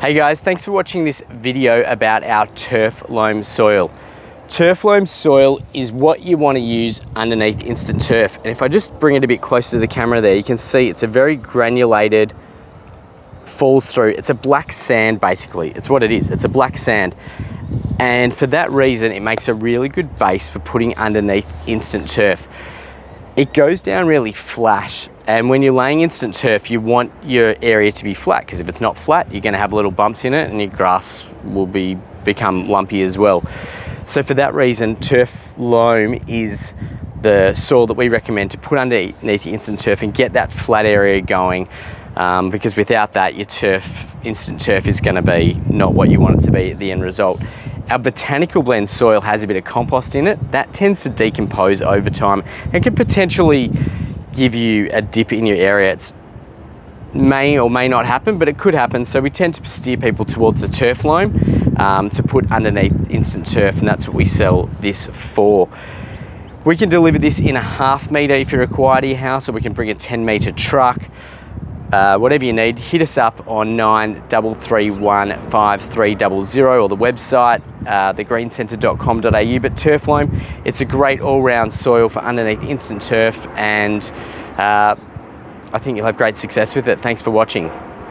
Hey guys, thanks for watching this video about our turf loam soil. Turf loam soil is what you want to use underneath instant turf. And if I just bring it a bit closer to the camera there, you can see it's a very granulated, falls through. It's a black sand basically. It's what it is. It's a black sand. And for that reason, it makes a really good base for putting underneath instant turf. It goes down really flat, and when you're laying instant turf, you want your area to be flat, because if it's not flat, you're going to have little bumps in it and your grass will become lumpy as well. So for that reason, turf loam is the soil that we recommend to put underneath the instant turf and get that flat area going, because without that, your instant turf is going to be not what you want it to be at the end result. Our botanical blend soil has a bit of compost in it. That tends to decompose over time and can potentially give you a dip in your area. It may or may not happen, but it could happen. So we tend to steer people towards the turf loam to put underneath instant turf, and that's what we sell this for. We can deliver this in a 1/2 metre if you require to your house, or we can bring a 10-metre truck. Whatever you need, hit us up on 93315300 or the website, thegreencentre.com.au. But turf loam, it's a great all-round soil for underneath instant turf, and I think you'll have great success with it. Thanks for watching.